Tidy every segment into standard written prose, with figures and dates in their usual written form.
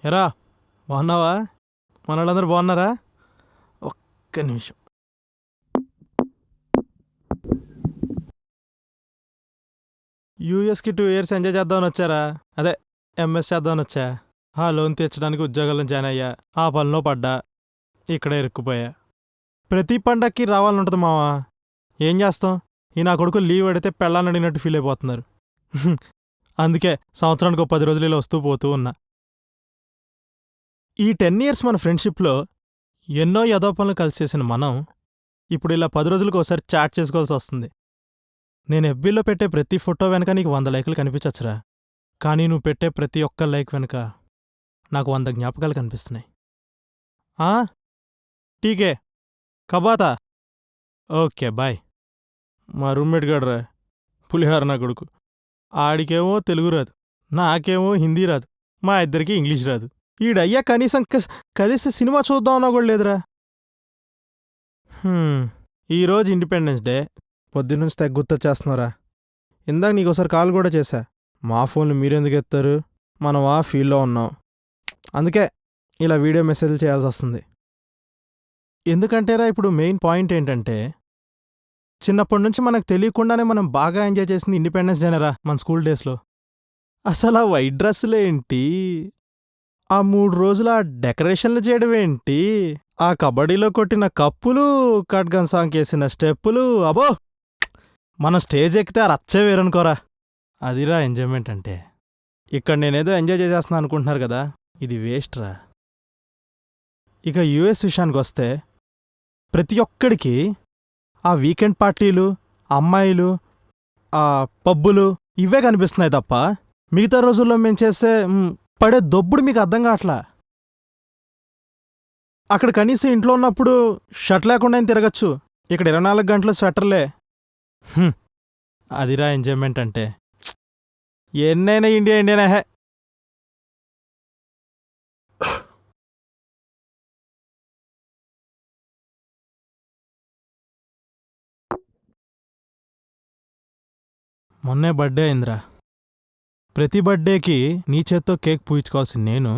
ఎరా బాగున్నావా? మన వాళ్ళందరూ బాగున్నారా? ఒక్క నిమిషం. యూఎస్కి 2 years ఎంజాయ్ చేద్దామని వచ్చారా? అదే ఎంఎస్ చేద్దామని వచ్చా. ఆ లోన్ తీర్చడానికి ఉద్యోగాల్లో జాయిన్ అయ్యా. ఆ పనిలో పడ్డా. ఇక్కడే ఇరుక్కుపోయా. ప్రతి పండక్కి రావాలని ఉంటుంది మావా. ఏం చేస్తాం? ఈ నా కొడుకు లీవ్ అడిగితే పెళ్ళాన్ని అడిగినట్టు ఫీల్ అయిపోతున్నారు. అందుకే సంవత్సరానికి 10 రోజులు ఇలా వస్తూ పోతూ ఉన్నా. ఈ 10 years మన ఫ్రెండ్షిప్లో ఎన్నో యదో పనులు కలిసి చేసిన మనం ఇప్పుడు ఇలా 10 రోజులకు ఒకసారి చాట్ చేసుకోవాల్సి వస్తుంది. నేను ఎఫ్బీలో పెట్టే ప్రతి ఫోటో వెనక నీకు 100 లైకులు కనిపించచ్చురా. కానీ నువ్వు పెట్టే ప్రతి ఒక్క లైక్ వెనుక నాకు 100 జ్ఞాపకాలు కనిపిస్తున్నాయి. టీకే కబాతా. Okay bye. మా రూమ్మేట్ గడ్రా పులిహార నా కొడుకు. ఆడికేమో తెలుగు రాదు, నాకేమో హిందీ రాదు, మా ఇద్దరికి ఇంగ్లీష్ రాదు. ఈడయ్యా కనీసం కలిసి సినిమా చూద్దామన్నా కూడా లేదురా. ఈరోజు ఇండిపెండెన్స్ డే. పొద్దున్నుంచి తెగ గుర్తొచ్చేస్తున్నారా. ఇందాక నీకోసారి కాల్ కూడా చేశా. మా ఫోన్లు మీరెందుకు ఎత్తారు, మనం ఆ ఫీల్డ్లో ఉన్నాం. అందుకే ఇలా వీడియో మెసేజ్లు చేయాల్సి వస్తుంది. ఎందుకంటేరా ఇప్పుడు మెయిన్ పాయింట్ ఏంటంటే, చిన్నప్పటి నుంచి మనకు తెలియకుండానే మనం బాగా ఎంజాయ్ చేసింది ఇండిపెండెన్స్ డేనరా మన స్కూల్ డేస్లో. అసలు ఆ వైట్ డ్రెస్సులేంటి, ఆ 3 రోజుల డెకరేషన్లు చేయడం ఏంటి, ఆ కబడ్డీలో కొట్టిన కప్పులు, ఖడ్గన్ సాంగ్ వేసిన స్టెప్పులు, అబో మనం స్టేజ్ ఎక్కితే ఆ రచ్చే వేరనుకోరా. అదిరా ఎంజాయ్మెంట్ అంటే. ఇక్కడ నేనేదో ఎంజాయ్ చేసేస్తున్నా అనుకుంటున్నారు కదా, ఇది వేస్ట్ రా. ఇక యూఎస్ విషయానికి వస్తే ప్రతి ఒక్కడికి ఆ వీకెండ్ పార్టీలు, అమ్మాయిలు, ఆ పబ్బులు ఇవే కనిపిస్తున్నాయి తప్ప మిగతా రోజుల్లో మేము చేసే పడే దొబ్బుడు మీకు అర్థం కావట్లా. అక్కడ కనీసం ఇంట్లో ఉన్నప్పుడు షర్ట్ లేకుండా తిరగచ్చు. ఇక్కడ 24 గంటలు స్వెటర్లే. అదిరా ఎంజాయ్మెంట్ అంటే. ఎన్నైనా ఇండియానే హే. మొన్నే బర్త్డే అయిందిరా. ప్రతి బర్త్డేకి నీ చేత్తో కేక్ పూయించుకోవాల్సింది నేను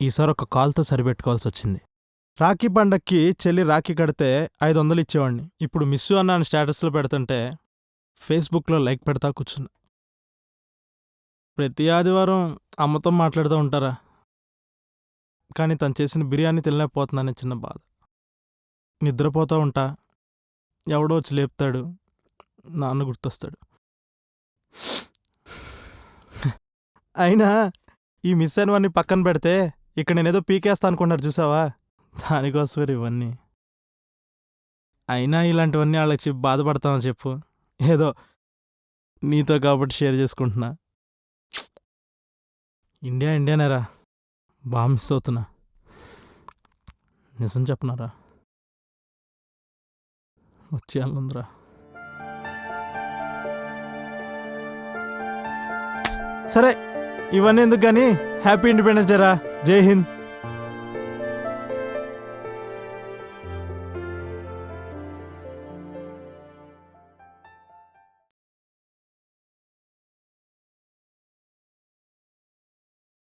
ఈసారి ఒక కాల్తో సరిపెట్టుకోవాల్సి వచ్చింది. రాఖీ పండక్కి చెల్లి రాఖీ కడితే 500 ఇచ్చేవాడిని. ఇప్పుడు మిస్సు అన్నాను స్టేటస్లో పెడుతుంటే ఫేస్బుక్లో లైక్ పెడతా కూర్చున్నా. ప్రతి ఆదివారం అమ్మతో మాట్లాడుతూ ఉంటారా, కానీ తను చేసిన బిర్యానీ తినలేకపోతున్నానే చిన్న బాధ. నిద్రపోతూ ఉంటా, ఎవడో వచ్చి లేపుతాడు, నాన్న గుర్తొస్తాడు. అయినా ఈ మిస్ అయినవన్నీ పక్కన పెడితే ఇక్కడ నేనేదో పీకేస్తా అనుకున్నారు చూసావా, దానికోసమే ఇవన్నీ. అయినా ఇలాంటివన్నీ వాళ్ళకి బాధపడతామని చెప్పు. ఏదో నీతో కాబట్టి షేర్ చేసుకుంటున్నా. ఇండియానేరా, బాగా మిస్ అవుతున్నా. నిజం చెప్పనారా, వచ్చేయాలందరా. సరే ఇవన్నీ ఎందుకు కానీ హ్యాపీ ఇండిపెండెన్స్ డే రా. జై హింద్.